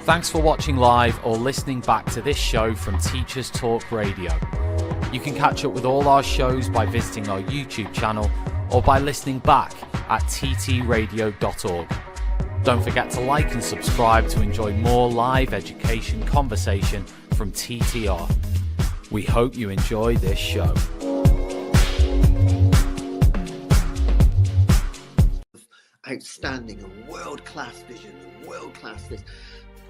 Thanks for watching live or listening back to this show from Teachers Talk Radio. You can catch up with all our shows by visiting our YouTube channel or by listening back at ttradio.org. Don't forget to like and subscribe to enjoy more live education conversation from TTR. We hope you enjoy this show. Outstanding and world-class vision and world-class this.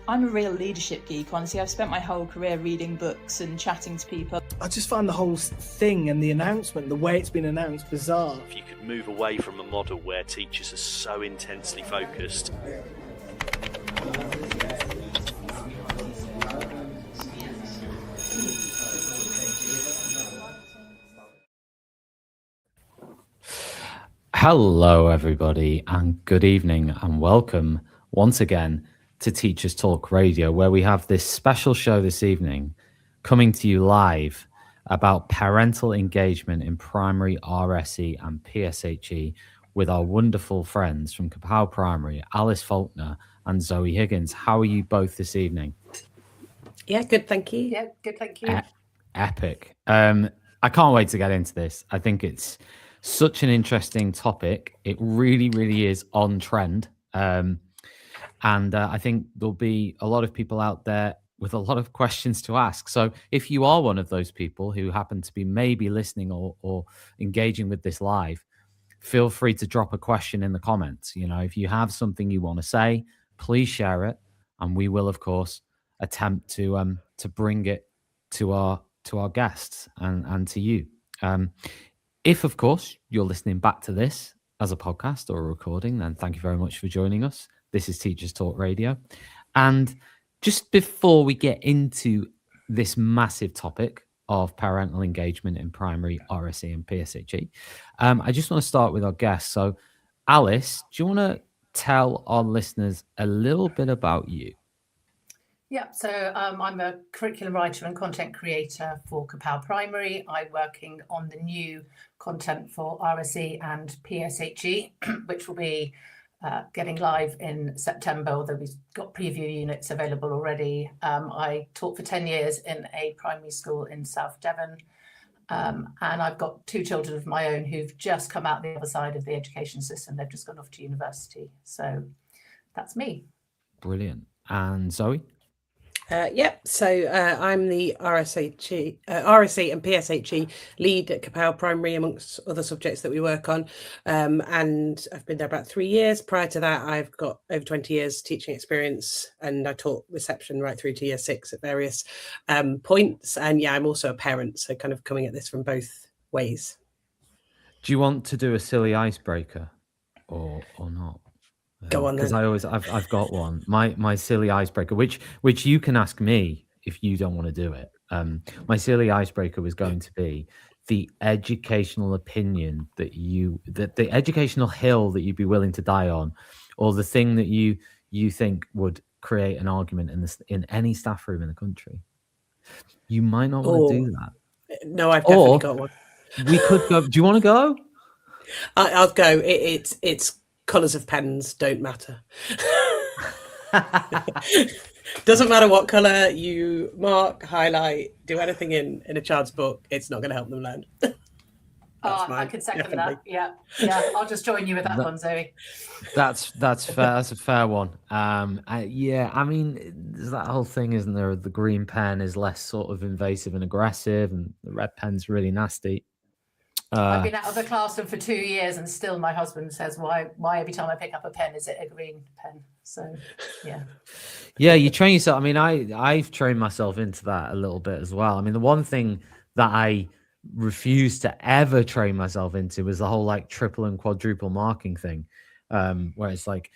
I'm a real leadership geek, honestly. I've spent my whole career reading books and chatting to people. I just find the whole thing and the announcement, the way it's been announced, bizarre. If you could move away from a model where teachers are so intensely focused. Hello, everybody, and good evening, and welcome once again to Teachers Talk Radio, where we have this special show this evening coming to you live about parental engagement in primary RSE and PSHE with our wonderful friends from Kapow Primary, Alice Faulkner and Zoe Higgins. How are you both this evening? Yeah, good, thank you. Yeah, good, thank you. Epic. I can't wait to get into this. I think it's such an interesting topic. It really, really is on trend. And I think there'll be a lot of people out there with a lot of questions to ask. So if you are one of those people who happen to be maybe listening or engaging with this live, feel free to drop a question in the comments. You know, if you have something you want to say, please share it. And we will, of course, attempt to bring it to our guests and to you. If, of course, you're listening back to this as a podcast or a recording, then thank you very much for joining us. This is Teachers Talk Radio. And just before we get into this massive topic of parental engagement in primary RSE and PSHE, I just want to start with our guests. So, Alice, do you want to tell our listeners a little bit about you? Yeah, so I'm a curriculum writer and content creator for Kapow Primary. I'm working on the new content for RSE and PSHE, which will be getting live in September, although we've got preview units available already. I taught for 10 years in a primary school in South Devon, and I've got two children of my own who've just come out the other side of the education system. They've just gone off to university. So that's me. Brilliant. And Zoe? So I'm the RSE and PSHE lead at Kapow Primary, amongst other subjects that we work on. And I've been there about 3 years. Prior to that, I've got over 20 years teaching experience, and I taught reception right through to year 6 at various points. And yeah, I'm also a parent, so kind of coming at this from both ways. Do you want to do a silly icebreaker or not? Go on, because I've got one. My silly icebreaker, which you can ask me if you don't want to do it. My silly icebreaker was going to be the educational opinion that the educational hill that you'd be willing to die on, or the thing that you think would create an argument in any staff room in the country. You might not want to do that. No, I've definitely got one. We could go. Do you want to go? I'll go. It's colours of pens don't matter. Doesn't matter what colour you mark, highlight, do anything in a child's book, it's not going to help them learn. I can second that. Yeah, I'll just join you with that one, Zoe. That's fair. That's a fair one. Yeah, I mean, there's that whole thing, isn't there? The green pen is less sort of invasive and aggressive, and the red pen's really nasty. I've been out of the classroom for 2 years, and still my husband says, why every time I pick up a pen, is it a green pen? So, yeah. Yeah, you train yourself. I mean, I've trained myself into that a little bit as well. I mean, the one thing that I refused to ever train myself into was the whole like triple and quadruple marking thing, where it's like,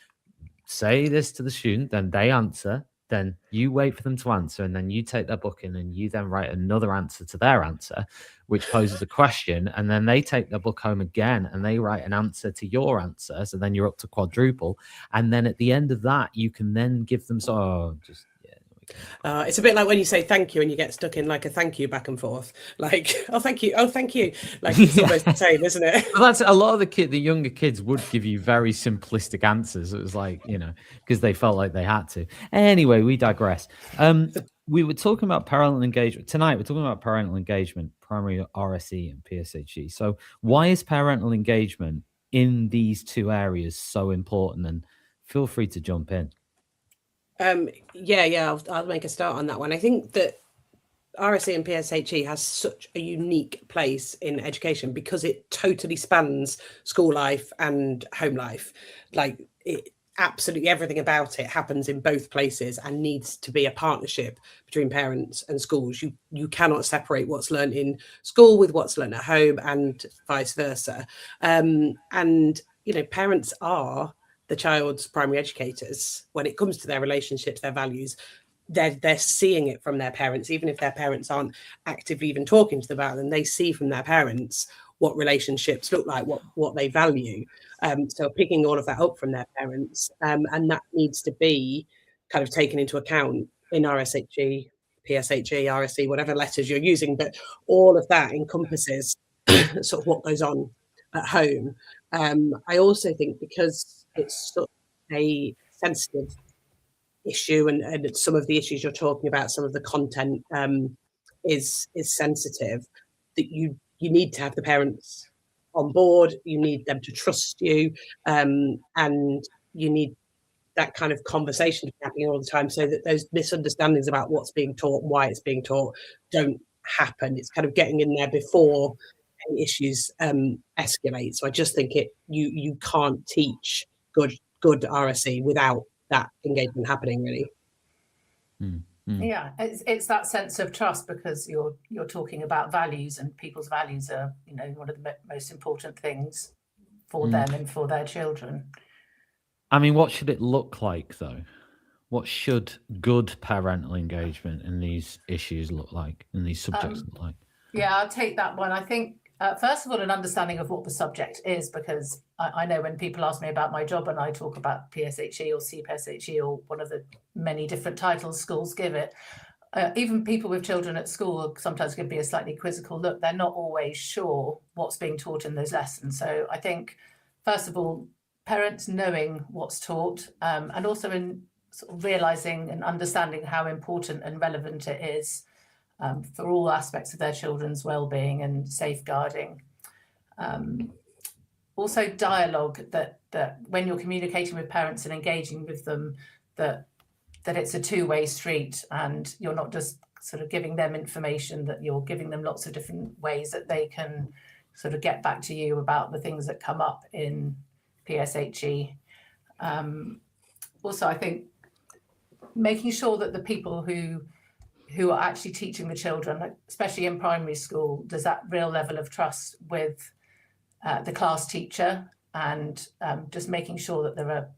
say this to the student, then they answer, then you wait for them to answer, and then you take their book in and you then write another answer to their answer, which poses a question, and then they take their book home again and they write an answer to your answer. So then you're up to quadruple. And then at the end of that, you can then give them, It's a bit like when you say thank you and you get stuck in like a thank you back and forth, like, oh thank you, oh thank you, like it's almost the same, isn't it? Well, that's a lot of the younger kids would give you very simplistic answers. It was like, because they felt like they had to. Anyway, we digress. We were talking about parental engagement tonight. We're talking about parental engagement, primary RSE and PSHE. So why is parental engagement in these two areas so important? And feel free to jump in. I'll make a start on that one. I think that RSE and PSHE has such a unique place in education because it totally spans school life and home life. Like, absolutely everything about it happens in both places and needs to be a partnership between parents and schools. You cannot separate what's learned in school with what's learned at home and vice versa. And parents are the child's primary educators when it comes to their relationships, their values. They're seeing it from their parents, even if their parents aren't actively even talking to them about them. They see from their parents what relationships look like, what they value. So picking all of that up from their parents, and that needs to be kind of taken into account in RSHE, PSHE, RSE, whatever letters you're using. But all of that encompasses sort of what goes on at home. I also think because it's such a sensitive issue, and some of the issues you're talking about, some of the content is sensitive, that you need to have the parents on board, you need them to trust you, and you need that kind of conversation happening all the time so that those misunderstandings about what's being taught and why it's being taught don't happen. It's kind of getting in there before any issues escalate. So I just think you can't teach good RSE without that engagement happening, really. Yeah, it's that sense of trust, because you're talking about values, and people's values are one of the most important things for them and for their children. I mean, what should it look like though? What should good parental engagement in these issues look like, in these subjects look like? Yeah, I'll take that one. I think first of all, an understanding of what the subject is, because I know when people ask me about my job and I talk about PSHE or CPSHE or one of the many different titles schools give it, even people with children at school sometimes give me a slightly quizzical look. They're not always sure what's being taught in those lessons. So I think, first of all, parents knowing what's taught, and also in sort of realising and understanding how important and relevant it is for all aspects of their children's well-being and safeguarding. Also dialogue, that when you're communicating with parents and engaging with them, that it's a two-way street, and you're not just sort of giving them information, that you're giving them lots of different ways that they can sort of get back to you about the things that come up in PSHE. Also, I think making sure that the people who are actually teaching the children, especially in primary school, there's that real level of trust with the class teacher, and just making sure that there are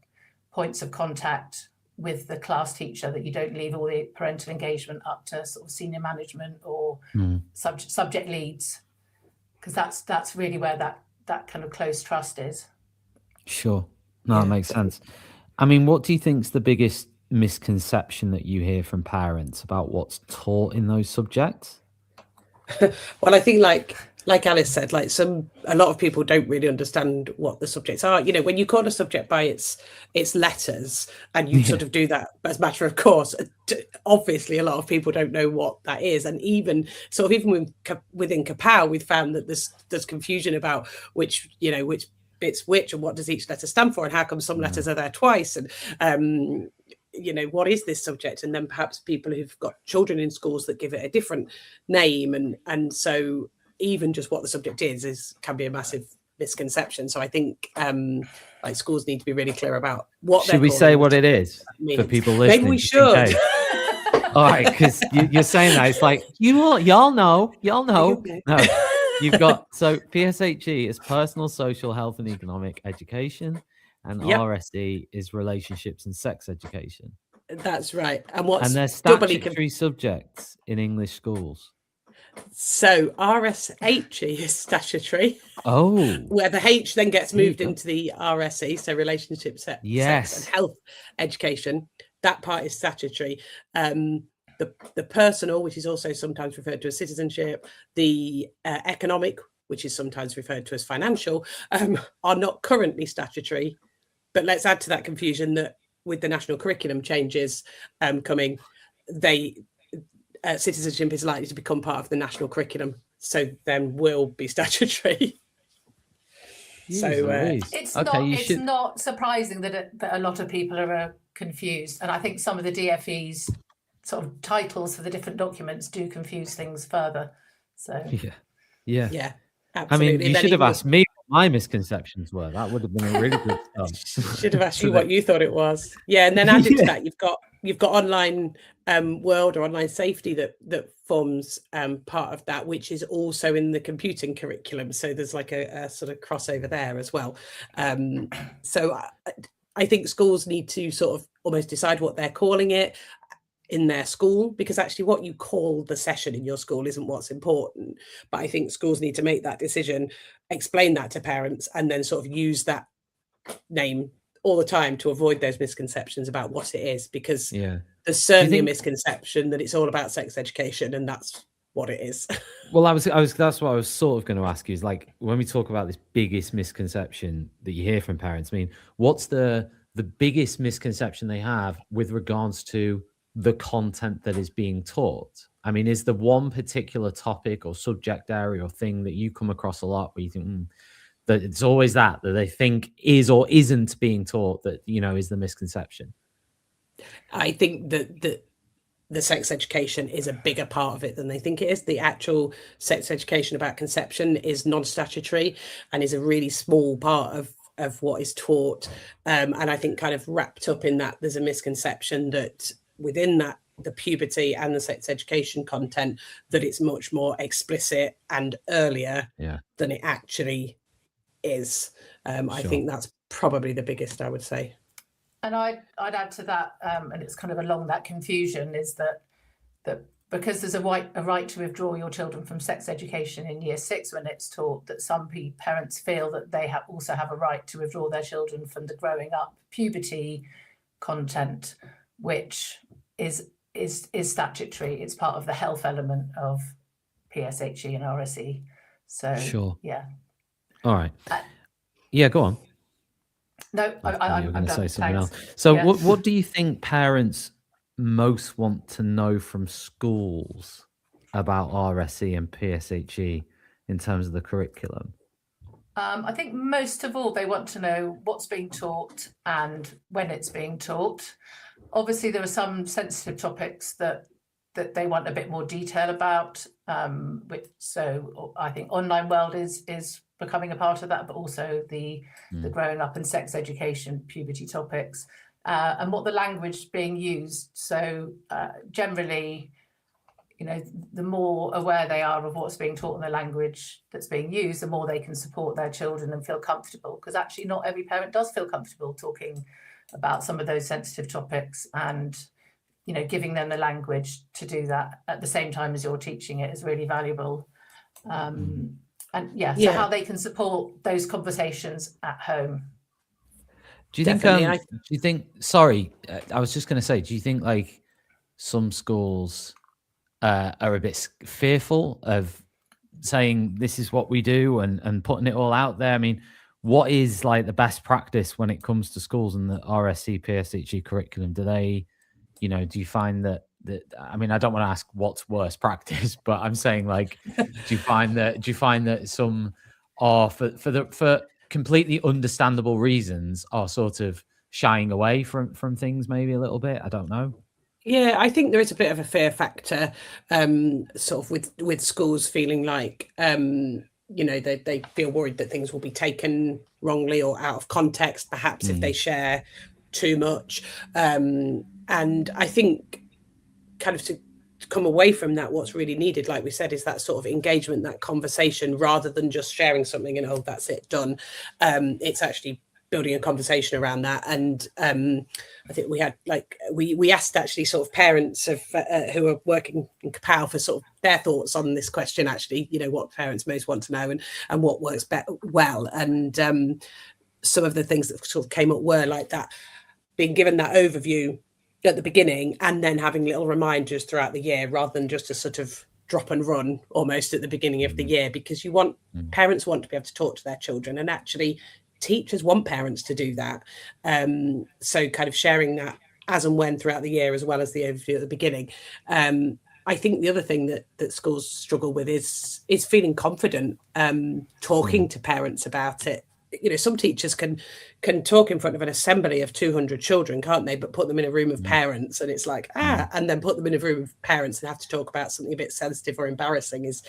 points of contact with the class teacher, that you don't leave all the parental engagement up to sort of senior management or subject leads, because that's really where that kind of close trust is. Sure. No, that makes sense. I mean, what do you think is the biggest misconception that you hear from parents about what's taught in those subjects? Well, I think like Alice said, a lot of people don't really understand what the subjects are. When you call a subject by its letters, and you sort of do that as a matter of course, obviously a lot of people don't know what that is. And even within Kapow, we've found that there's confusion about which bits which, and what does each letter stand for, and how come some letters are there twice, and what is this subject? And then perhaps people who've got children in schools that give it a different name, and so even just what the subject can be a massive misconception. So I think schools need to be really clear about what. Should we say what it is for people listening? Maybe we should. All right, because you're saying that it's like y'all know. No, you've got PSHE is personal, social, health, and economic education. And RSE is relationships and sex education. That's right. And there's statutory subjects in English schools. So RSHE is statutory. Oh. Where the H then gets moved into the RSE, so relationships, sex and health education. that part is statutory. The personal, which is also sometimes referred to as citizenship, the economic, which is sometimes referred to as financial, are not currently statutory. But let's add to that confusion that with the national curriculum changes coming, citizenship is likely to become part of the national curriculum, so then will be statutory. So it's not surprising that a lot of people are confused, and I think some of the DFE's sort of titles for the different documents do confuse things further. So yeah, absolutely. I mean, you should have asked me what my misconceptions were. That would have been a really good start. Should have asked you what you thought it was. Yeah, and then added to that, you've got online world or online safety that forms part of that, which is also in the computing curriculum. So there's like a sort of crossover there as well. So I think schools need to sort of almost decide what they're calling it in their school, because actually what you call the session in your school isn't what's important. But I think schools need to make that decision, explain that to parents, and then sort of use that name all the time to avoid those misconceptions about what it is, because there's certainly a misconception that it's all about sex education, and that's what it is. Well, that's what I was sort of going to ask you, is like, when we talk about this biggest misconception that you hear from parents, I mean, what's the biggest misconception they have with regards to the content that is being taught? I mean, is there one particular topic or subject area or thing that you come across a lot where you think that it's always that they think is or isn't being taught that, you know, is the misconception? I think that the sex education is a bigger part of it than they think it is. The actual sex education about conception is non-statutory and is a really small part of what is taught. And I think kind of wrapped up in that, there's a misconception that within that, the puberty and the sex education content, that it's much more explicit and earlier than it actually is. I think that's probably the biggest, I would say. And I'd add to that, and it's kind of along that confusion, is that because there's a right to withdraw your children from sex education in year 6 when it's taught, that some parents feel that they also have a right to withdraw their children from the growing up puberty content, which is statutory. It's part of the health element of PSHE and RSE. So all right. Go on. No, I'm going to say something else. So what do you think parents most want to know from schools about RSE and PSHE in terms of the curriculum? I think most of all, they want to know what's being taught and when it's being taught. Obviously, there are some sensitive topics that they want a bit more detail about. So I think online world is becoming a part of that, but also the growing up and sex education, puberty topics, and what the language being used. So generally, you know, the more aware they are of what's being taught in the language that's being used, the more they can support their children and feel comfortable. Because actually not every parent does feel comfortable talking about some of those sensitive topics, and, you know, giving them the language to do that at the same time as you're teaching it is really valuable. So how they can support those conversations at home. Do you think, sorry, I was just going to say, do you think like some schools are a bit fearful of saying this is what we do and putting it all out there? I mean, what is like the best practice when it comes to schools and the RSE PSHE curriculum? Do they, you know, do you find that I mean, I don't want to ask what's worst practice, but I'm saying, like, do you find that some are for completely understandable reasons are sort of shying away from things maybe a little bit? I don't know. Yeah, I think there is a bit of a fear factor, sort of with schools feeling like, you know, they feel worried that things will be taken wrongly or out of context, perhaps if they share too much. And I think kind of to come away from that, what's really needed, like we said, is that sort of engagement, that conversation, rather than just sharing something and, oh, that's it, done. It's actually building a conversation around that. And I think we had we asked actually sort of parents of who are working in Kapow for sort of their thoughts on this question, actually, you know, what parents most want to know and what works well. And some of the things that sort of came up were like that, being given that overview at the beginning, and then having little reminders throughout the year, rather than just a sort of drop and run almost at the beginning of the year, because parents want to be able to talk to their children, and actually teachers want parents to do that. So kind of sharing that as and when throughout the year, as well as the overview at the beginning. I think the other thing that schools struggle with is feeling confident talking to parents about it. You know, some teachers can talk in front of an assembly of 200 children, can't they? But put them in a room of parents, and it's like, and then put them in a room of parents and have to talk about something a bit sensitive or embarrassing is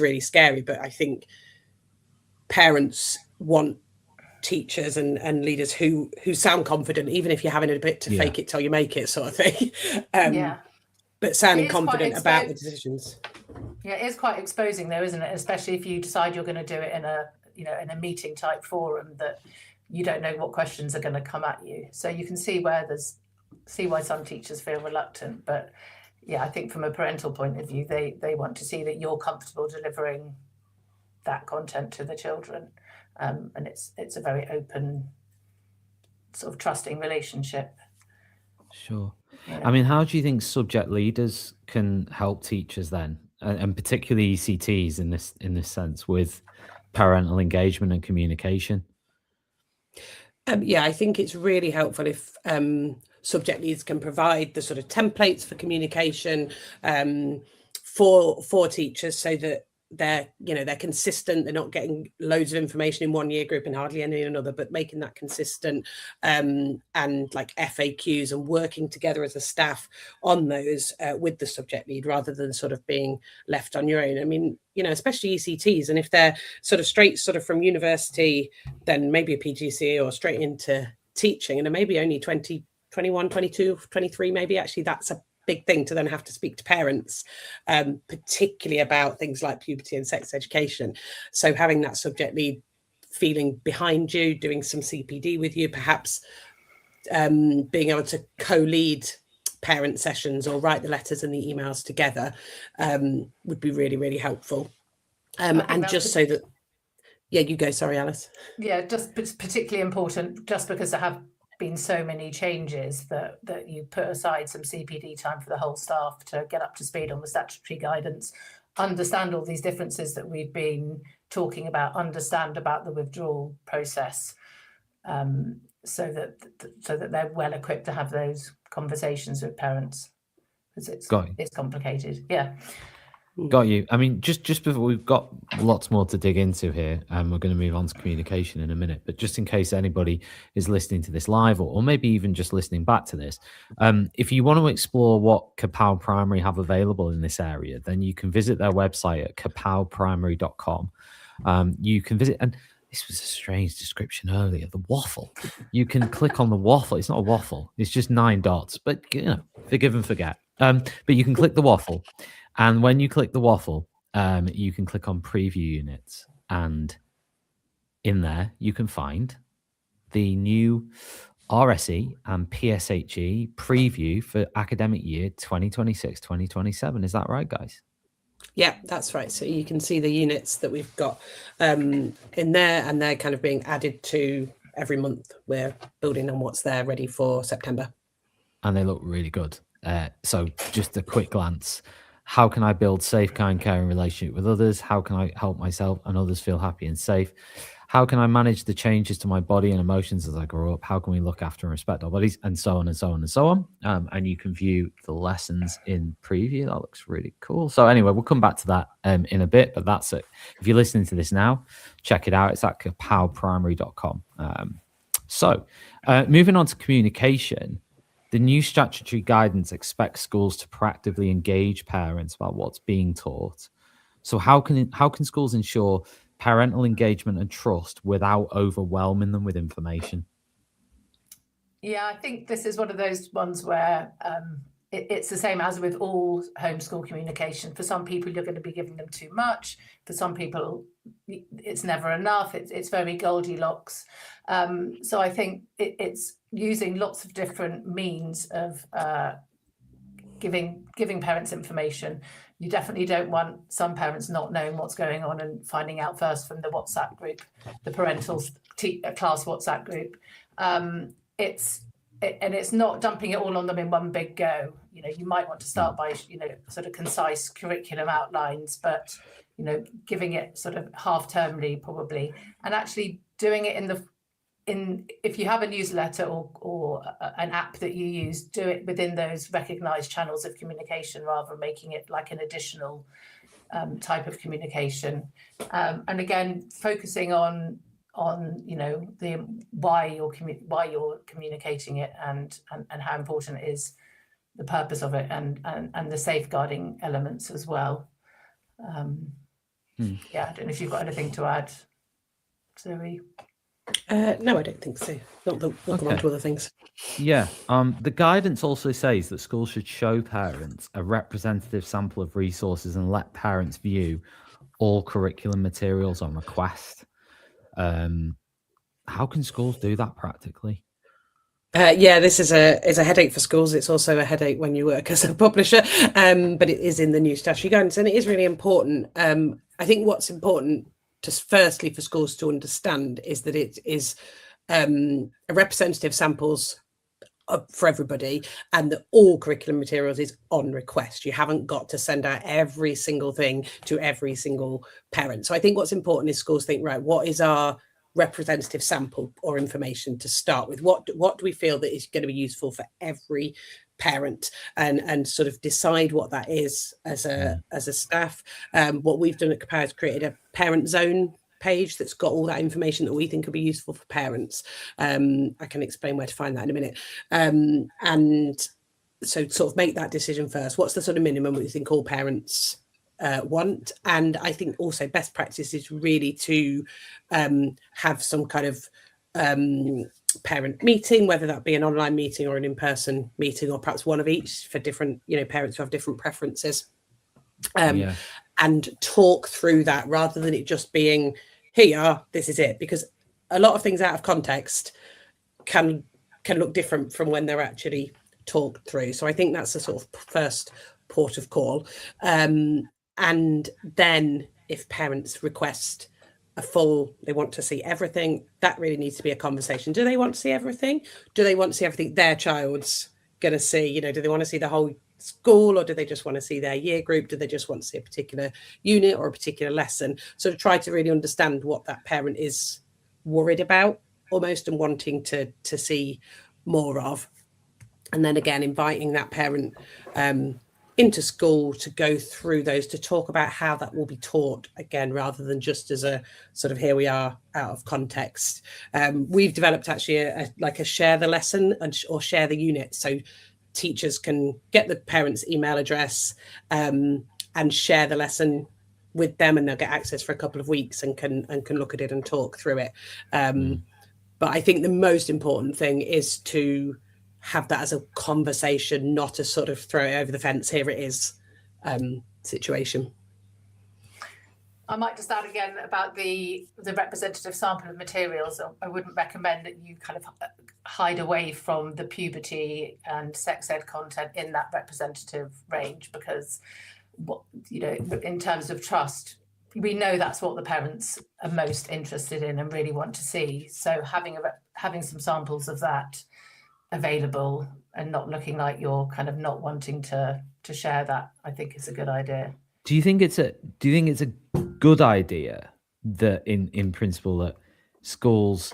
really scary. But I think parents want teachers and leaders who sound confident, even if you're having a bit to fake it till you make it, sort of thing. But sounding confident about the decisions. Yeah, it is quite exposing though, isn't it? Especially if you decide you're going to do it in a meeting type forum, that you don't know what questions are going to come at you. So you can see why some teachers feel reluctant. But yeah, I think from a parental point of view, they want to see that you're comfortable delivering that content to the children. And it's a very open, sort of trusting relationship. Sure. Yeah. I mean, how do you think subject leaders can help teachers then, and particularly ECTs in this sense, with parental engagement and communication? Yeah, I think it's really helpful if subject leaders can provide the sort of templates for communication for teachers, so that they're consistent. They're not getting loads of information in one year group and hardly any in another, but making that consistent, and like FAQs, and working together as a staff on those with the subject lead, rather than sort of being left on your own. I mean, especially ECTs, and if they're straight from university, then maybe a PGCE or straight into teaching, and maybe only 20, 21, 22, 23, maybe actually that's a big thing to then have to speak to parents, particularly about things like puberty and sex education. So having that subject lead feeling behind you, doing some CPD with you, perhaps being able to co-lead parent sessions or write the letters and the emails together would be really, really helpful. And just so that, you go. Sorry, Alice. Yeah, just particularly important, just because there have been so many changes, that you put aside some CPD time for the whole staff to get up to speed on the statutory guidance, understand all these differences that we've been talking about, understand about the withdrawal process, so that they're well equipped to have those conversations with parents, because it's complicated. Yeah. Got you. I mean, just before, we've got lots more to dig into here, and we're going to move on to communication in a minute, but just in case anybody is listening to this live, or maybe even just listening back to this, if you want to explore what Kapow Primary have available in this area, then you can visit their website at kapowprimary.com. You can visit, and this was a strange description earlier, the waffle. You can click on the waffle. It's not a waffle. It's just 9 dots, but forgive and forget. But you can click the waffle. And when you click the waffle, you can click on preview units, and in there you can find the new RSE and PSHE preview for academic year 2026-2027. Is that right, guys? Yeah, that's right. So you can see the units that we've got in there, and they're kind of being added to every month. We're building on what's there ready for September. And they look really good. So just a quick glance. How can I build safe, kind, caring relationship with others? How can I help myself and others feel happy and safe? How can I manage the changes to my body and emotions as I grow up? How can we look after and respect our bodies? And so on and so on and so on. And you can view the lessons in preview. That looks really cool. So anyway, we'll come back to that in a bit, but that's it. If you're listening to this now, check it out. It's at kapowprimary.com. So moving on to communication. The new statutory guidance expects schools to proactively engage parents about what's being taught. So how can schools ensure parental engagement and trust without overwhelming them with information? Yeah, I think this is one of those ones where it's the same as with all homeschool communication. For some people, you're going to be giving them too much. For some people, it's never enough. It's very Goldilocks. So I think it's using lots of different means of giving parents information. You definitely don't want some parents not knowing what's going on and finding out first from the WhatsApp group, the parental class WhatsApp group. It's and it's not dumping it all on them in one big go. You know, you might want to start by, you know, sort of concise curriculum outlines, but, you know, giving it sort of half-termly probably, and actually doing it if you have a newsletter or an app that you use, do it within those recognised channels of communication rather than making it like an additional type of communication. And again, focusing on you know, the why you're communicating it and how important it is, the purpose of it, and the safeguarding elements as well. Yeah, I don't know if you've got anything to add, Zoe. No, I don't think so. Not that we'll come on to other things. Yeah. The guidance also says that schools should show parents a representative sample of resources and let parents view all curriculum materials on request. How can schools do that practically? Yeah, this is a headache for schools. It's also a headache when you work as a publisher, but it is in the new statutory guidance, and it is really important. I think what's important, just firstly for schools to understand, is that it is a representative samples for everybody, and that all curriculum materials is on request. You haven't got to send out every single thing to every single parent. So I think what's important is schools think, right, what is our representative sample or information to start with? What do we feel that is going to be useful for every parent, and sort of decide what that is as a staff. What we've done at Kapow is created a parent zone page that's got all that information that we think will be useful for parents. I can explain where to find that in a minute. And so sort of make that decision first. What's the sort of minimum we think all parents want? And I think also best practice is really to have some kind of parent meeting, whether that be an online meeting or an in-person meeting, or perhaps one of each for different, you know, parents who have different preferences, and talk through that rather than it just being, here you are, this is it, because a lot of things out of context can look different from when they're actually talked through. So I think that's the sort of first port of call. And then if parents request they want to see everything, that really needs to be a conversation. Do they want to see everything? Do they want to see everything their child's going to see? You know, do they want to see the whole school, or do they just want to see their year group? Do they just want to see a particular unit or a particular lesson? So to try to really understand what that parent is worried about almost and wanting to see more of. And then again, inviting that parent into school to go through those, to talk about how that will be taught again, rather than just as a sort of, here we are, out of context. We've developed actually a share the lesson or share the unit. So teachers can get the parent's email address and share the lesson with them, and they'll get access for a couple of weeks and can look at it and talk through it. But I think the most important thing is to have that as a conversation, not a sort of throw it over the fence, here it is situation. I might just add again about the representative sample of materials. I wouldn't recommend that you kind of hide away from the puberty and sex ed content in that representative range, because, you know, in terms of trust, we know that's what the parents are most interested in and really want to see. So having some samples of that available and not looking like you're kind of not wanting to share that, I think is a good idea. Do you think it's a good idea that in principle that schools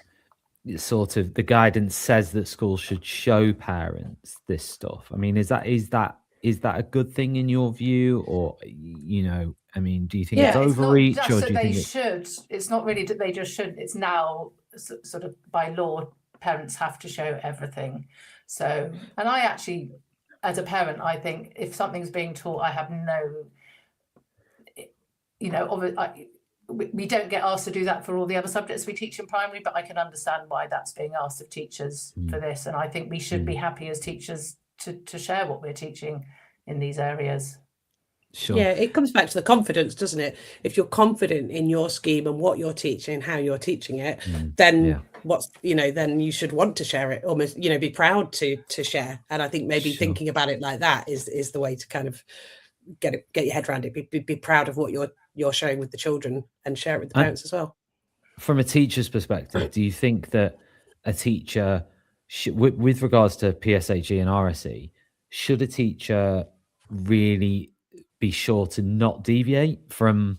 sort of, the guidance says that schools should show parents this stuff? I mean, is that a good thing in your view, or, you know, I mean, do you think it's overreach, it's not just or do you think they should? It's not really that they just should. It's now sort of by law, parents have to show everything. So, and I actually, as a parent, I think if something's being taught, I have no, you know, we don't get asked to do that for all the other subjects we teach in primary, but I can understand why that's being asked of teachers for this. And I think we should be happy as teachers to share what we're teaching in these areas. Sure. Yeah, it comes back to the confidence, doesn't it? If you're confident in your scheme and what you're teaching and how you're teaching it, then then you should want to share it, almost, you know, be proud to share. And I think maybe thinking about it like that is the way to kind of get your head around it. Be proud of what you're sharing with the children and share it with the parents as well. From a teacher's perspective, do you think that a teacher with regards to PSHE and RSE, should a teacher really be sure to not deviate from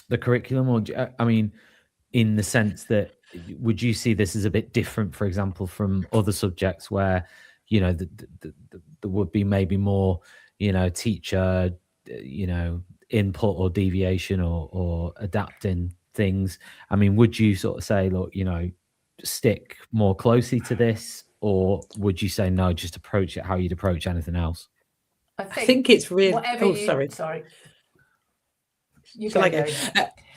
the curriculum? Or, I mean, in the sense that, would you see this as a bit different, for example, from other subjects where, you know, there would be maybe more, you know, teacher, you know, input or deviation or adapting things? I mean, would you sort of say, look, you know, stick more closely to this, or would you say no, just approach it how you'd approach anything else? I think it's really. Whatever sorry. You Shall I go?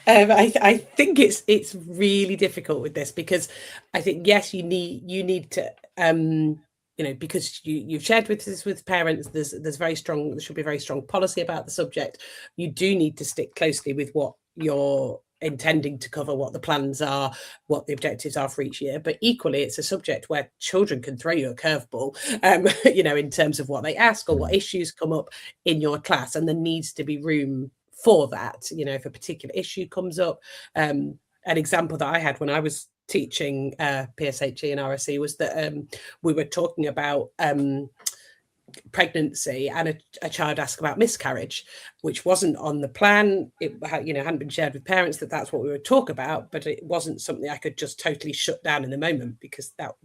I think it's really difficult with this, because I think, yes, you need to you know, because you've shared with parents, there should be very strong policy about the subject. You do need to stick closely with what you're intending to cover, what the plans are, what the objectives are for each year. But equally, it's a subject where children can throw you a curveball, you know, in terms of what they ask or what issues come up in your class, and there needs to be room for that. You know, if a particular issue comes up, an example that I had when I was teaching PSHE and RSE was that we were talking about pregnancy, and a child asked about miscarriage, which wasn't on the plan. It hadn't been shared with parents that that's what we would talk about, but it wasn't something I could just totally shut down in the moment, because that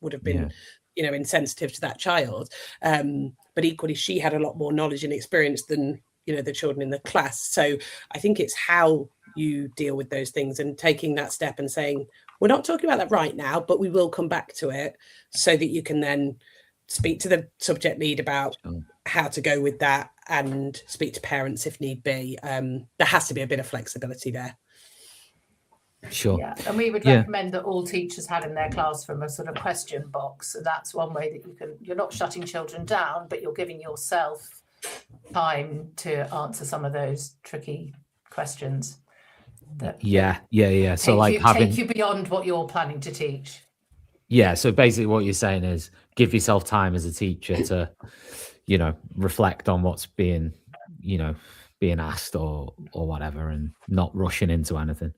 would have been you know, insensitive to that child. But equally, she had a lot more knowledge and experience than, you know, the children in the class. So I think it's how you deal with those things, and taking that step and saying, we're not talking about that right now, but we will come back to it, so that you can then speak to the subject lead about how to go with that, and speak to parents if need be. There has to be a bit of flexibility there. Sure. Yeah, and we would recommend that all teachers have in their classroom a sort of question box. So that's one way that you're not shutting children down, but you're giving yourself time to answer some of those tricky questions. So like take you beyond what you're planning to teach. Yeah, so basically what you're saying is give yourself time as a teacher to, you know, reflect on what's being asked or whatever, and not rushing into anything.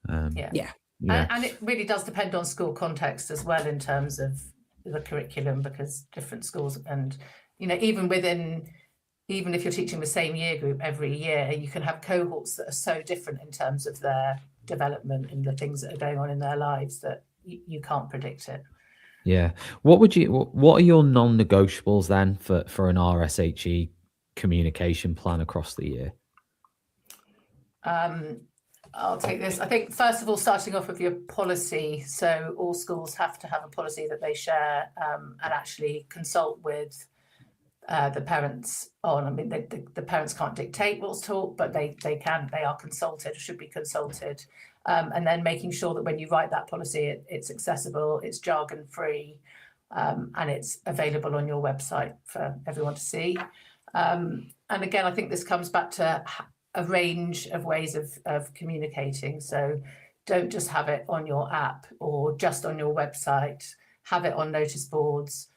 And it really does depend on school context as well, in terms of the curriculum, because different schools, and, you know, even if you're teaching the same year group every year, you can have cohorts that are so different in terms of their development and the things that are going on in their lives that you can't predict it. Yeah. What are your non-negotiables then for an RSHE communication plan across the year? I'll take this. I think, first of all, starting off with your policy. So all schools have to have a policy that they share and actually consult with the parents on. I mean, the parents can't dictate what's taught, but they are consulted, should be consulted. And then making sure that when you write that policy, it's accessible, it's jargon free, and it's available on your website for everyone to see. And again, I think this comes back to a range of ways of communicating. So don't just have it on your app or just on your website, have it on notice boards,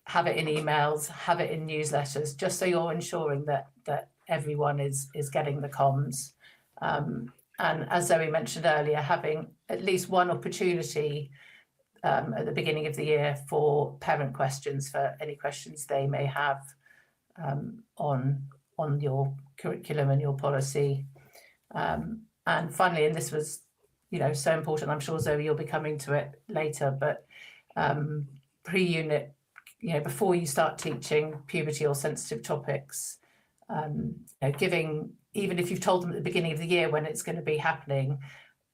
have it in emails, have it in newsletters, just so you're ensuring that everyone is getting the comms. And as Zoe mentioned earlier, having at least one opportunity at the beginning of the year for parent questions, for any questions they may have on your curriculum and your policy. And finally, and this was, you know, so important, I'm sure, Zoe, you'll be coming to it later, but pre-unit, you know, before you start teaching puberty or sensitive topics, you know, giving, even if you've told them at the beginning of the year when it's going to be happening,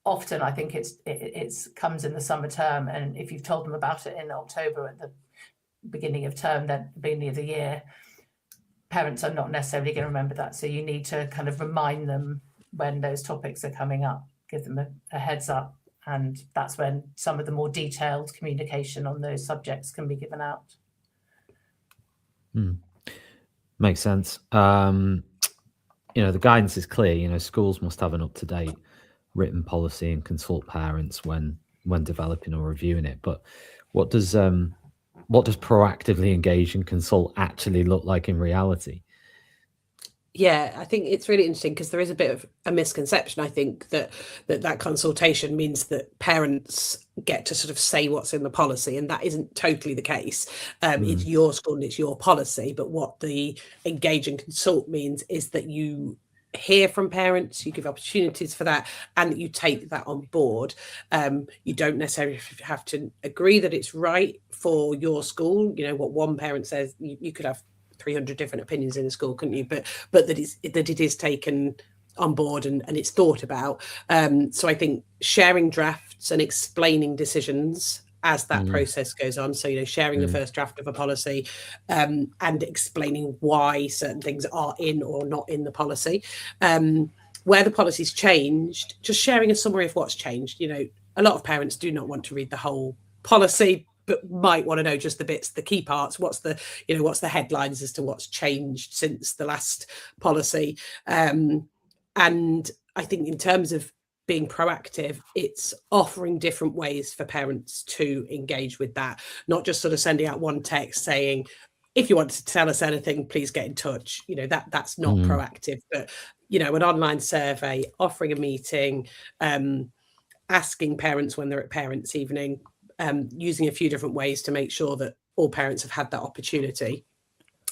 often I think it's comes in the summer term, and if you've told them about it in October at the beginning of term, then beginning of the year, parents are not necessarily going to remember that. So you need to kind of remind them when those topics are coming up, give them a heads up, and that's when some of the more detailed communication on those subjects can be given out. Makes sense. You know, the guidance is clear. You know, schools must have an up-to-date written policy and consult parents when developing or reviewing it. But what does proactively engage and consult actually look like in reality? Yeah, I think it's really interesting because there is a bit of a misconception. I think that consultation means that parents get to sort of say what's in the policy, and that isn't totally the case. It's your school and it's your policy, but what the engage and consult means is that you hear from parents, you give opportunities for that, and that you take that on board. You don't necessarily have to agree that it's right for your school. You know, what one parent says, you could have 300 different opinions in the school, couldn't you? But that it is taken on board and it's thought about. So I think sharing drafts and explaining decisions as that process goes on. So, you know, sharing the first draft of a policy and explaining why certain things are in or not in the policy. Where the policy's changed, just sharing a summary of what's changed. You know, a lot of parents do not want to read the whole policy, but might want to know just the bits, the key parts. What's the headlines as to what's changed since the last policy. And I think in terms of being proactive, it's offering different ways for parents to engage with that, not just sort of sending out one text saying, if you want to tell us anything, please get in touch. You know, that's not proactive, but, you know, an online survey, offering a meeting, asking parents when they're at parents' evening, using a few different ways to make sure that all parents have had that opportunity.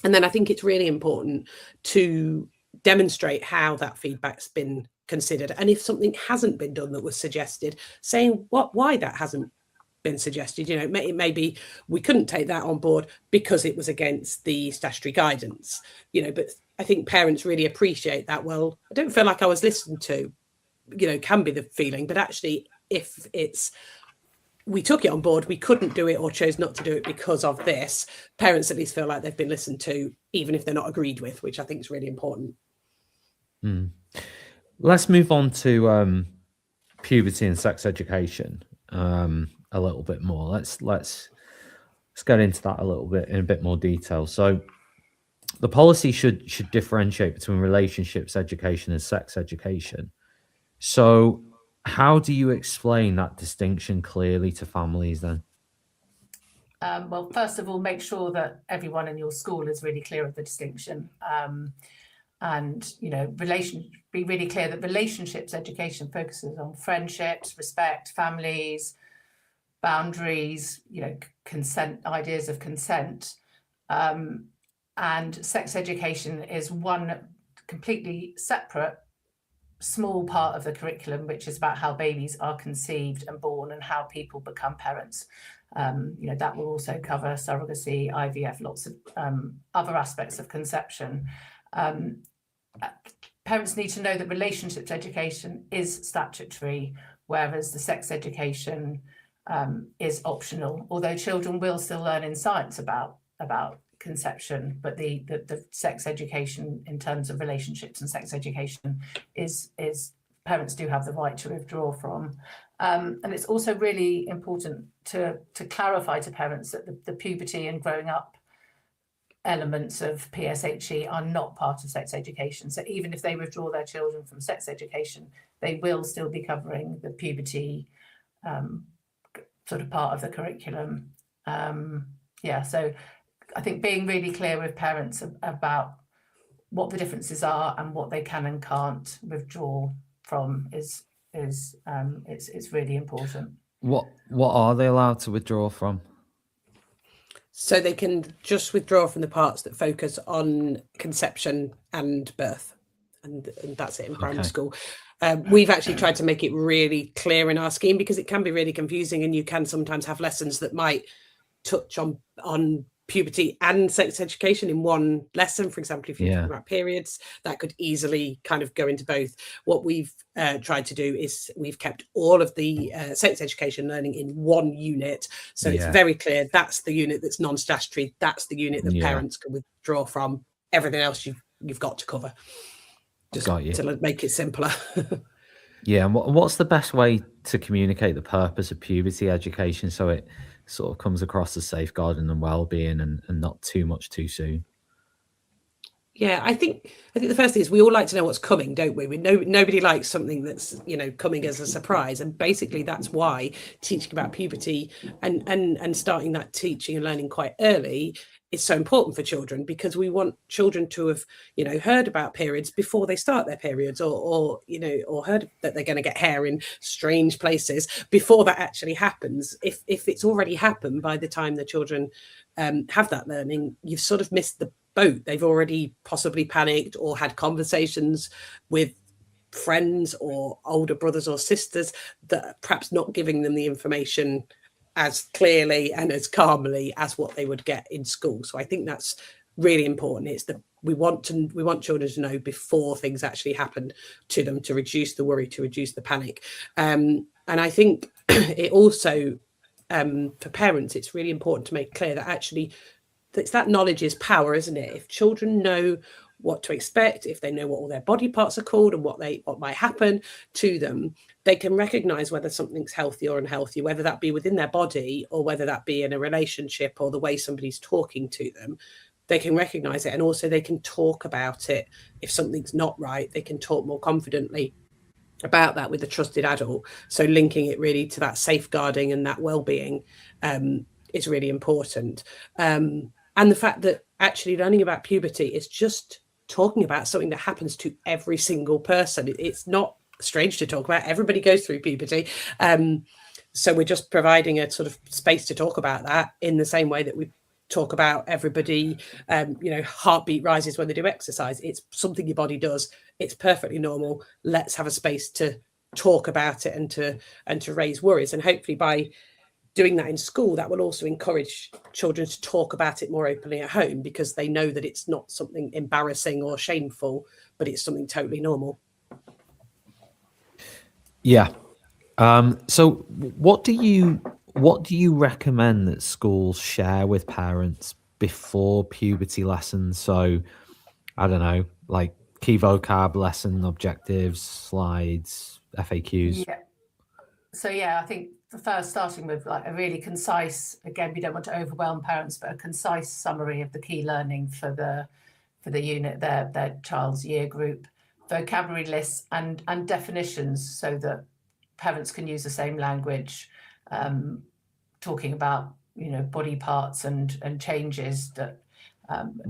And then I think it's really important to demonstrate how that feedback's been considered. And if something hasn't been done that was suggested, saying why that hasn't been suggested. You know, it may be we couldn't take that on board because it was against the statutory guidance, you know, but I think parents really appreciate that. Well, I don't feel like I was listened to, you know, can be the feeling, but actually if it's, we took it on board, we couldn't do it or chose not to do it because of this, parents at least feel like they've been listened to, even if they're not agreed with, which I think is really important. Let's move on to puberty and sex education a little bit more. Let's get into that a little bit in a bit more detail. So the policy should differentiate between relationships education and sex education. So how do you explain that distinction clearly to families then? Well, first of all, make sure that everyone in your school is really clear of the distinction. And, you know, be really clear that relationships education focuses on friendships, respect, families, boundaries, you know, consent, ideas of consent. And sex education is one completely separate small part of the curriculum, which is about how babies are conceived and born and how people become parents. You know, that will also cover surrogacy, IVF, lots of other aspects of conception. Parents need to know that relationships education is statutory, whereas the sex education is optional, although children will still learn in science about conception, but the sex education in terms of relationships and sex education is parents do have the right to withdraw from. And it's also really important to clarify to parents that the puberty and growing up elements of PSHE are not part of sex education. So even if they withdraw their children from sex education, they will still be covering the puberty sort of part of the curriculum. So I think being really clear with parents about what the differences are and what they can and can't withdraw from is really important. What are they allowed to withdraw from? So they can just withdraw from the parts that focus on conception and birth, and that's it in primary school. We've actually tried to make it really clear in our scheme because it can be really confusing, and you can sometimes have lessons that might touch on puberty and sex education in one lesson. For example, if you're talking about periods, that could easily kind of go into both. What we've tried to do is we've kept all of the sex education learning in one unit, so it's very clear that's the unit that's non-statutory, that's the unit that parents can withdraw from. Everything else you've got to cover, just to make it simpler. And what's the best way to communicate the purpose of puberty education so it sort of comes across as safeguarding and well-being and not too much too soon? I think the first thing is we all like to know what's coming, don't we? Nobody likes something that's, you know, coming as a surprise, and basically that's why teaching about puberty and starting that teaching and learning quite early is so important for children, because we want children to have, you know, heard about periods before they start their periods, or you know, or heard that they're going to get hair in strange places before that actually happens. If it's already happened by the time the children have that learning, you've sort of missed the boat. They've already possibly panicked or had conversations with friends or older brothers or sisters that are perhaps not giving them the information as clearly and as calmly as what they would get in school. So I think that's really important. It's that we want children to know before things actually happen to them, to reduce the worry, to reduce the panic. And I think it also, for parents, it's really important to make clear that actually it's that knowledge is power, isn't it? If children know what to expect, if they know what all their body parts are called and what might happen to them, they can recognize whether something's healthy or unhealthy, whether that be within their body or whether that be in a relationship or the way somebody's talking to them. They can recognize it, and also they can talk about it. If something's not right, they can talk more confidently about that with a trusted adult. So linking it really to that safeguarding and that well-being is really important. And the fact that actually learning about puberty is just talking about something that happens to every single person. It's not strange to talk about. Everybody goes through puberty. So we're just providing a sort of space to talk about that in the same way that we talk about everybody, you know, heartbeat rises when they do exercise. It's something your body does. It's perfectly normal. Let's have a space to talk about it and to raise worries. And hopefully by doing that in school, that will also encourage children to talk about it more openly at home, because they know that it's not something embarrassing or shameful, but it's something totally normal. Yeah. So what do you recommend that schools share with parents before puberty lessons? So I don't know, like key vocab lesson, objectives, slides, FAQs. Yeah. So yeah, I think the first, starting with like a really concise, again, we don't want to overwhelm parents, but a concise summary of the key learning for the unit, their child's year group, vocabulary lists and definitions, so that parents can use the same language, talking about, you know, body parts and changes that,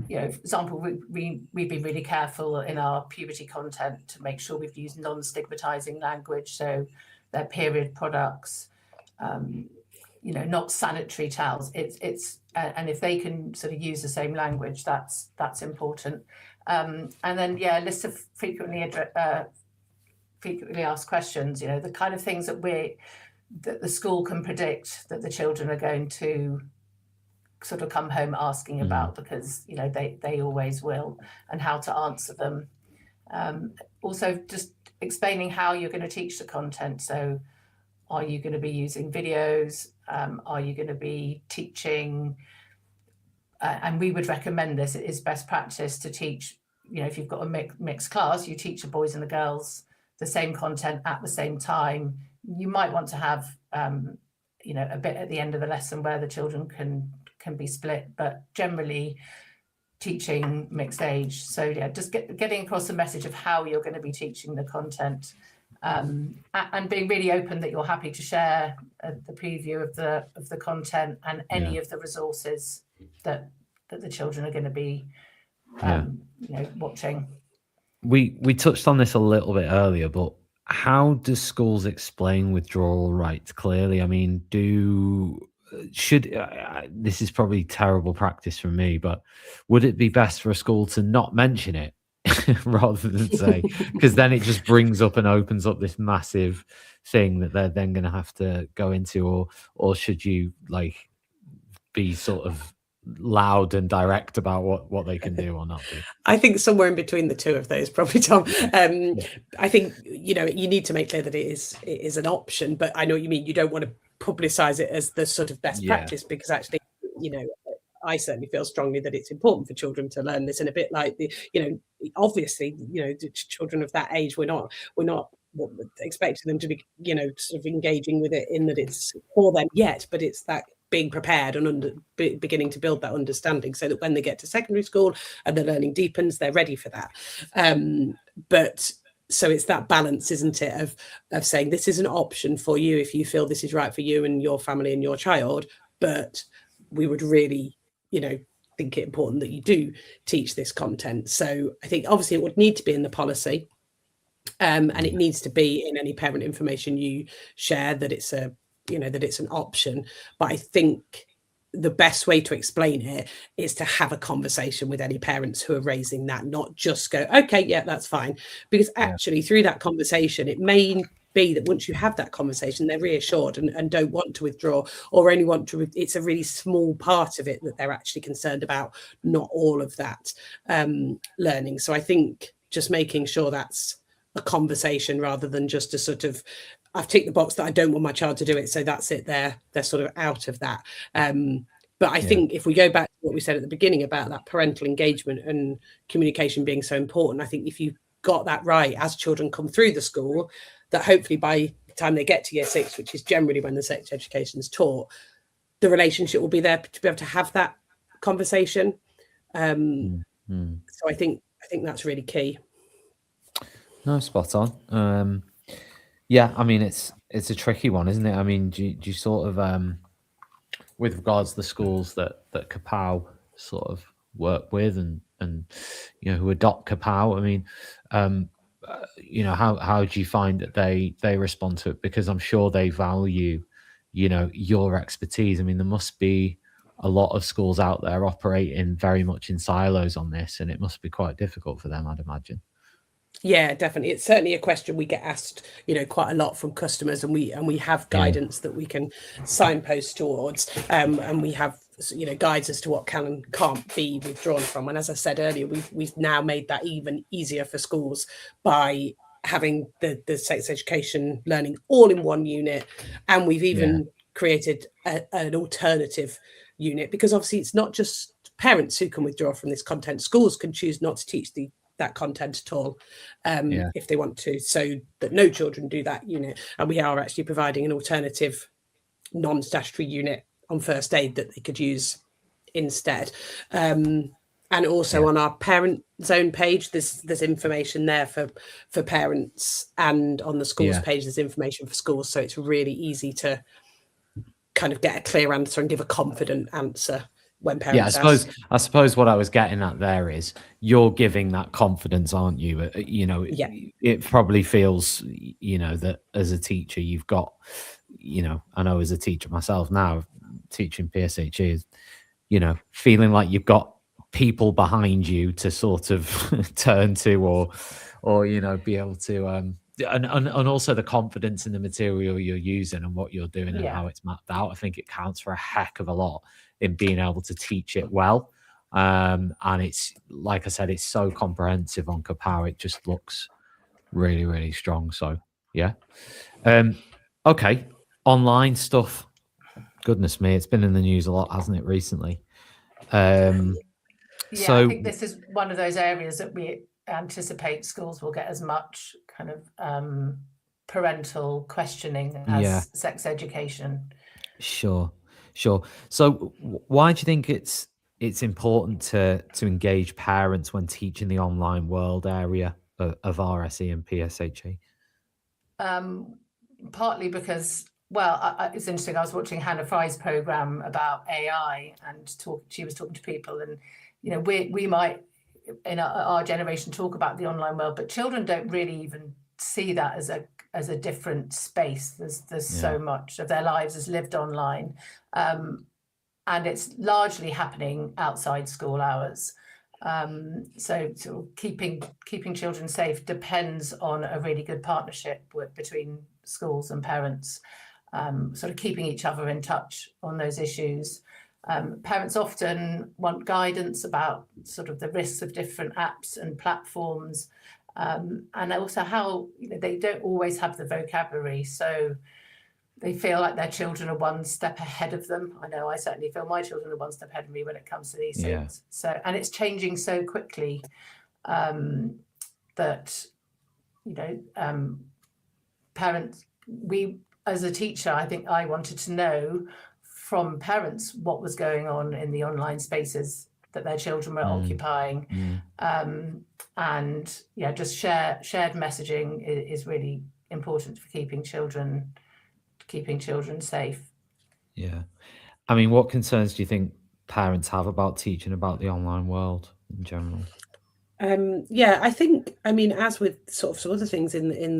you know, for example, we've been really careful in our puberty content to make sure we've used non-stigmatizing language. So their period products, you know, not sanitary towels. It's and if they can sort of use the same language, that's important. And then a list of frequently asked questions. You know, the kind of things that the school can predict that the children are going to sort of come home asking about, because, you know, they always will, and how to answer them. Also, just explaining how you're going to teach the content. So are you going to be using videos? Are you going to be teaching? And we would recommend this. It is best practice to teach, you know, if you've got a mixed class, you teach the boys and the girls the same content at the same time. You might want to have, you know, a bit at the end of the lesson where the children can be split, but generally teaching mixed age. So yeah, just getting across the message of how you're going to be teaching the content, and being really open that you're happy to share the preview of the content and any of the resources that the children are going to be you know, watching. We touched on this a little bit earlier, but how do schools explain withdrawal rights clearly? I mean, this is probably terrible practice from me, but would it be best for a school to not mention it rather than say, because then it just brings up and opens up this massive thing that they're then going to have to go into, or should you like be sort of loud and direct about what they can do or not do? I think somewhere in between the two of those, probably, Tom. I think, you know, you need to make clear that it is an option, but I know what you mean. You don't want to publicize it as the sort of best practice, because actually, you know, I certainly feel strongly that it's important for children to learn this, and a bit like you know, obviously, you know, children of that age, we're not expecting them to be, you know, sort of engaging with it in that it's for them yet, but it's that being prepared and beginning to build that understanding, so that when they get to secondary school and the learning deepens, they're ready for that. But so it's that balance, isn't it, of saying this is an option for you if you feel this is right for you and your family and your child, but we would really, you know, think it important that you do teach this content. So I think obviously it would need to be in the policy, and it needs to be in any parent information you share, that it's a, you know, that it's an option. But I think the best way to explain it is to have a conversation with any parents who are raising that, not just go, okay, yeah, that's fine. Because actually through that conversation, it may be that once you have that conversation, they're reassured and don't want to withdraw, or only want to, it's a really small part of it that they're actually concerned about, not all of that learning. So I think just making sure that's a conversation rather than just a sort of, I've ticked the box that I don't want my child to do it, so that's it, they're sort of out of that. But I think if we go back to what we said at the beginning about that parental engagement and communication being so important, I think if you got that right as children come through the school, that hopefully by the time they get to year 6, which is generally when the sex education is taught, the relationship will be there to be able to have that conversation. So I think that's really key. No, spot on. Yeah, I mean, it's a tricky one, isn't it? I mean, do you sort of, with regards to the schools that Kapow sort of work with and you know, who adopt Kapow, I mean, you know, how do you find that they respond to it? Because I'm sure they value, you know, your expertise. I mean, there must be a lot of schools out there operating very much in silos on this, and it must be quite difficult for them, I'd imagine. Yeah, definitely. It's certainly a question we get asked, you know, quite a lot from customers, and we have guidance that we can signpost towards, and we have, you know, guides as to what can and can't be withdrawn from. And as I said earlier, we've now made that even easier for schools by having the sex education learning all in one unit, and we've even created an alternative unit, because obviously it's not just parents who can withdraw from this content. Schools can choose not to teach that content at all, if they want to, so that no children do that unit. And we are actually providing an alternative non-statutory unit on first aid that they could use instead. And also on our parent zone page, there's information there for parents, and on the schools page there's information for schools, so it's really easy to kind of get a clear answer and give a confident answer when parents ask. I suppose what I was getting at there is you're giving that confidence, aren't you? You know, it probably feels, you know, that as a teacher you've got, you know, I know as a teacher myself now, teaching PSHE is, you know, feeling like you've got people behind you to sort of turn to, or you know, be able to and also the confidence in the material you're using and what you're doing and how it's mapped out. I think it counts for a heck of a lot in being able to teach it well. And it's, like I said, it's so comprehensive on Kapow. It just looks really, really strong. So yeah. Okay. Online stuff. Goodness me, it's been in the news a lot, hasn't it, recently? I think this is one of those areas that we anticipate schools will get as much kind of parental questioning as sex education. Sure. So why do you think it's important to engage parents when teaching the online world area of RSE and PSHE? Partly because, well, it's interesting. I was watching Hannah Fry's program about AI, and she was talking to people, and you know, we might in our generation talk about the online world, but children don't really even see that as a different space. There's so much of their lives is lived online, and it's largely happening outside school hours. So keeping children safe depends on a really good partnership between schools and parents, sort of keeping each other in touch on those issues. Parents often want guidance about sort of the risks of different apps and platforms, and also how, you know, they don't always have the vocabulary, so they feel like their children are one step ahead of them. I know I certainly feel my children are one step ahead of me when it comes to these things. So, and it's changing so quickly that, you know, parents, as a teacher, I think I wanted to know from parents what was going on in the online spaces that their children were occupying. And just shared messaging is really important for keeping children safe. Yeah. I mean, what concerns do you think parents have about teaching about the online world in general? Yeah, I think, I mean, as with sort of some other things in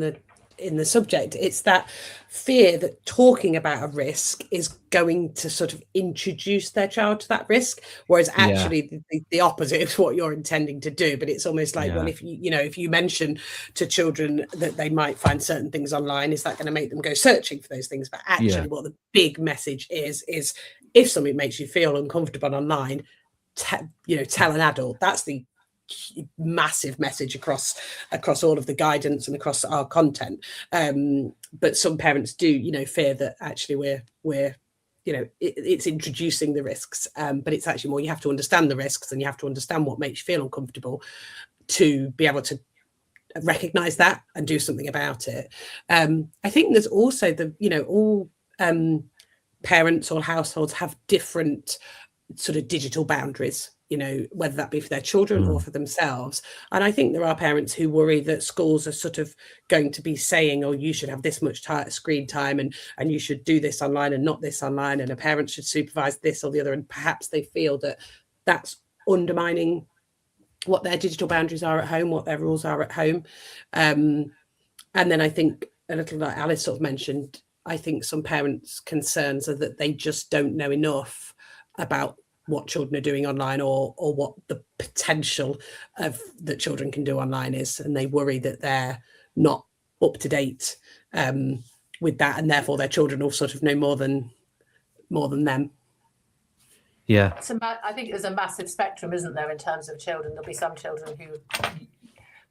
the subject, it's that fear that talking about a risk is going to sort of introduce their child to that risk, whereas actually the opposite is what you're intending to do. But it's almost like, well, if if you mention to children that they might find certain things online, is that going to make them go searching for those things? But actually what the big message is if something makes you feel uncomfortable online, tell an adult. That's the massive message across all of the guidance and across our content. But some parents do fear that actually we're it's introducing the risks, but it's actually more, you have to understand the risks and you have to understand what makes you feel uncomfortable to be able to recognize that and do something about it. I think there's also all parents or households have different sort of digital boundaries, whether that be for their children or for themselves. And I think there are parents who worry that schools are sort of going to be saying, oh, you should have this much screen time and you should do this online and not this online, and a parent should supervise this or the other. And perhaps they feel that that's undermining what their digital boundaries are at home, what their rules are at home. And then I think, a little like Alice sort of mentioned, I think some parents' concerns are that they just don't know enough about what children are doing online or what the potential of that children can do online is, and they worry that they're not up to date with that, and therefore their children will sort of know more than them. Yeah. So I think there's a massive spectrum, isn't there, in terms of children? There'll be some children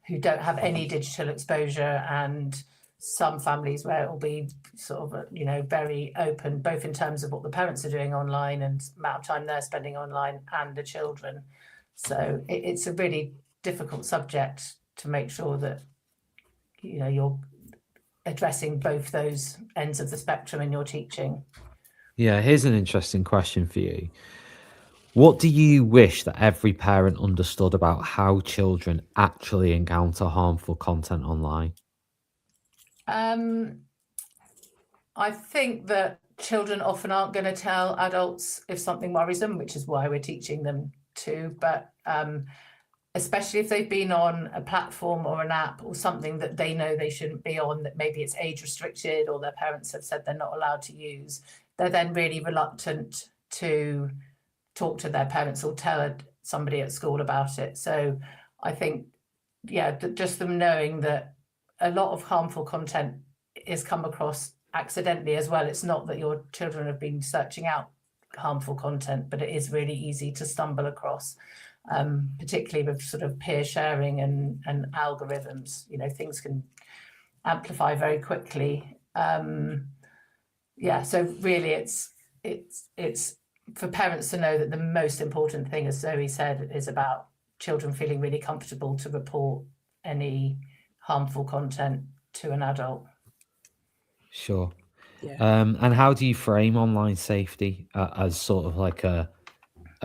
who don't have any digital exposure, and some families where it will be sort of, very open, both in terms of what the parents are doing online and the amount of time they're spending online and the children. So it's a really difficult subject to make sure that, you're addressing both those ends of the spectrum in your teaching. Yeah, here's an interesting question for you. What do you wish that every parent understood about how children actually encounter harmful content online? I think that children often aren't going to tell adults if something worries them, which is why we're teaching them to. But especially if they've been on a platform or an app or something that they know they shouldn't be on, that maybe it's age restricted or their parents have said they're not allowed to use, they're then really reluctant to talk to their parents or tell somebody at school about it. So I think, just them knowing that a lot of harmful content is come across accidentally as well. It's not that your children have been searching out harmful content, but it is really easy to stumble across, particularly with sort of peer sharing and algorithms. Things can amplify very quickly. So really it's for parents to know that the most important thing, as Zoe said, is about children feeling really comfortable to report any harmful content to an adult. Sure. And how do you frame online safety as sort of like a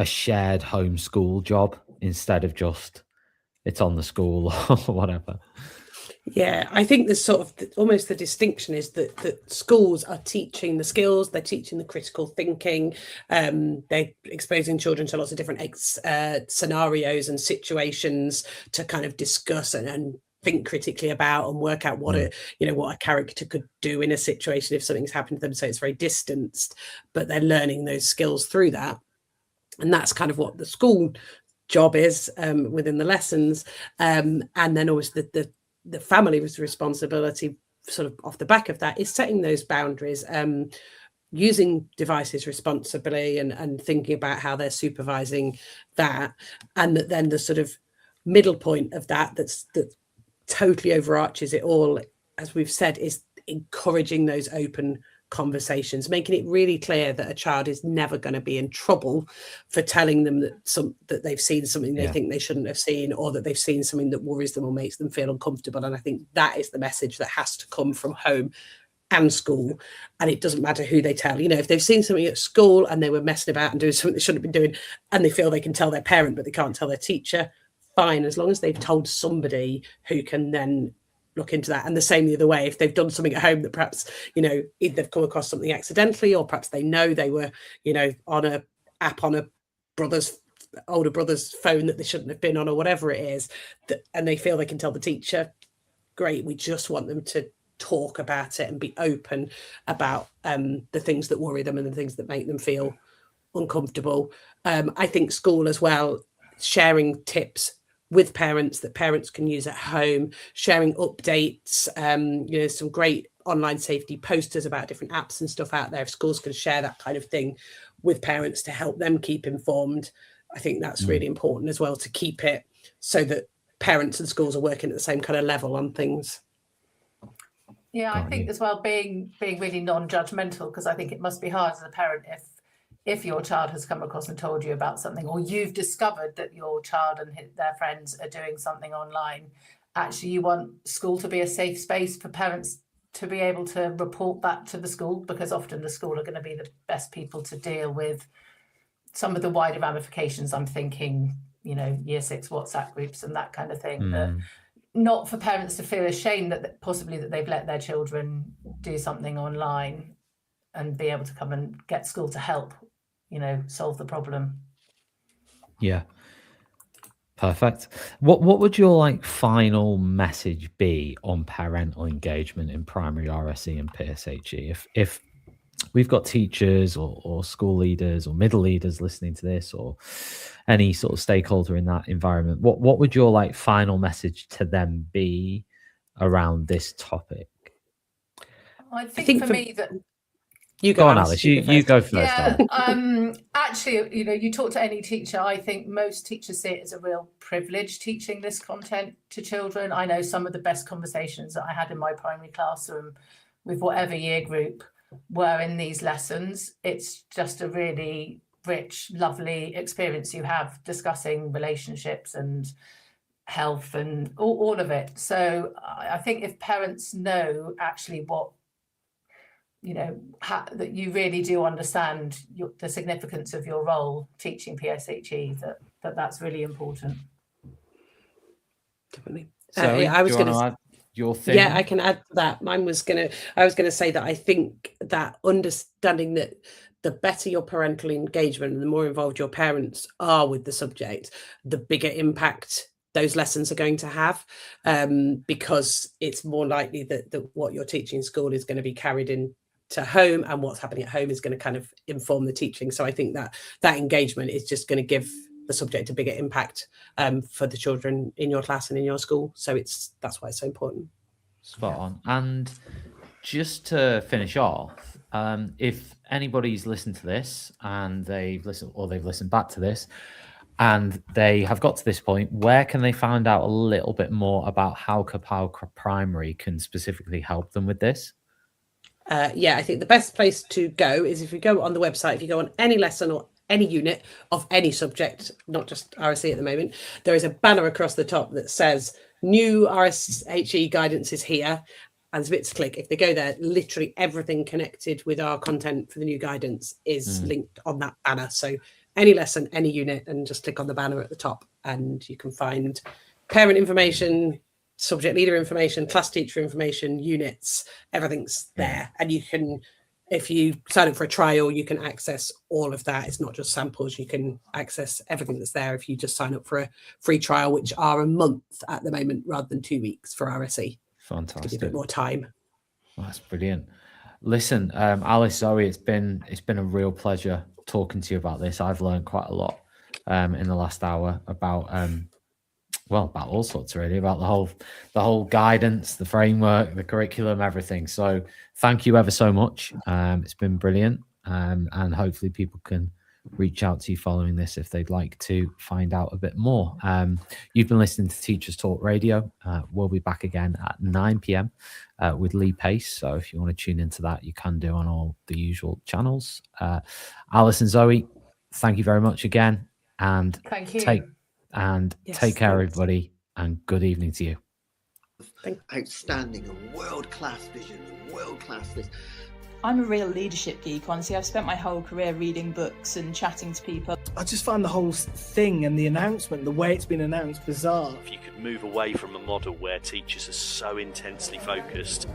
shared homeschool job instead of just it's on the school or whatever? Yeah, I think there's sort of almost the distinction is that schools are teaching the skills, they're teaching the critical thinking, they're exposing children to lots of different scenarios and situations to kind of discuss and think critically about and work out what a character could do in a situation if something's happened to them. So it's very distanced, but they're learning those skills through that. And that's kind of what the school job is within the lessons. And then always the family's responsibility sort of off the back of that is setting those boundaries, using devices responsibly and thinking about how they're supervising that. And that then the sort of middle point of that totally overarches it all, as we've said, is encouraging those open conversations, making it really clear that a child is never going to be in trouble for telling them that they've seen something they think they shouldn't have seen, or that they've seen something that worries them or makes them feel uncomfortable. And I think that is the message that has to come from home and school. And it doesn't matter who they tell. If they've seen something at school and they were messing about and doing something they shouldn't have been doing, and they feel they can tell their parent but they can't tell their teacher, fine, as long as they've told somebody who can then look into that. And the same the other way, if they've done something at home that perhaps either they've come across something accidentally, or perhaps they know they were on a app on a older brother's phone that they shouldn't have been on, or whatever it is, and they feel they can tell the teacher, great. We just want them to talk about it and be open about the things that worry them and the things that make them feel uncomfortable. I think school as well, sharing tips with parents that parents can use at home, sharing updates, some great online safety posters about different apps and stuff out there. If schools can share that kind of thing with parents to help them keep informed, I think that's really important as well, to keep it so that parents and schools are working at the same kind of level on things. Yeah, I think as well being really non-judgmental, because I think it must be hard as a parent if your child has come across and told you about something, or you've discovered that your child and their friends are doing something online. Actually, you want school to be a safe space for parents to be able to report that to the school, because often the school are going to be the best people to deal with some of the wider ramifications. I'm thinking, year 6 WhatsApp groups and that kind of thing. But not for parents to feel ashamed that possibly that they've let their children do something online, and be able to come and get school to help, solve the problem. Yeah. Perfect. What would your final message be on parental engagement in primary RSE and PSHE? If we've got teachers or school leaders or middle leaders listening to this, or any sort of stakeholder in that environment, what would your final message to them be around this topic? I think for me that you go on, Alice. You go first. Yeah, actually, you talk to any teacher. I think most teachers see it as a real privilege teaching this content to children. I know some of the best conversations that I had in my primary classroom with whatever year group were in these lessons. It's just a really rich, lovely experience you have discussing relationships and health and all of it. So I think if parents know actually what, that you really do understand the significance of your role teaching PSHE, that's really important. Definitely. So I was going to add your thing. Yeah, I can add to that. I was going to say that I think that understanding that the better your parental engagement and the more involved your parents are with the subject, the bigger impact those lessons are going to have, because it's more likely that what you're teaching in school is going to be carried in to home, and what's happening at home is going to kind of inform the teaching. So I think that engagement is just going to give the subject a bigger impact for the children in your class and in your school. So that's why it's so important. Spot on. And just to finish off, if anybody's listened to this and they've listened back to this and they have got to this point, where can they find out a little bit more about how Kapow Primary can specifically help them with this? I think the best place to go is if you go on the website, if you go on any lesson or any unit of any subject, not just RSE at the moment, there is a banner across the top that says new RSHE guidance is here, and there's a bit to click. If they go there, literally everything connected with our content for the new guidance is linked on that banner. So any lesson, any unit, and just click on the banner at the top and you can find parent information, subject leader information, class teacher information, units, everything's there. And you can, if you sign up for a trial, you can access all of that. It's not just samples. You can access everything that's there if you just sign up for a free trial, which are a month at the moment rather than 2 weeks for RSE. Fantastic. Give you a bit more time. Well, that's brilliant. Listen, Alice, Zoe, it's been a real pleasure talking to you about this. I've learned quite a lot in the last hour about about all sorts, really, about the whole guidance, the framework, the curriculum, everything. So thank you ever so much. It's been brilliant. And hopefully people can reach out to you following this if they'd like to find out a bit more. You've been listening to Teachers Talk Radio. We'll be back again at 9 p.m. With Lee Pace. So if you want to tune into that, you can do on all the usual channels. Alice and Zoe, thank you very much again. And thank you. Take care, everybody, and good evening to you. Outstanding, a world-class vision, world-class this. I'm a real leadership geek, honestly. I've spent my whole career reading books and chatting to people. I just find the whole thing and the announcement, the way it's been announced, bizarre. If you could move away from a model where teachers are so intensely focused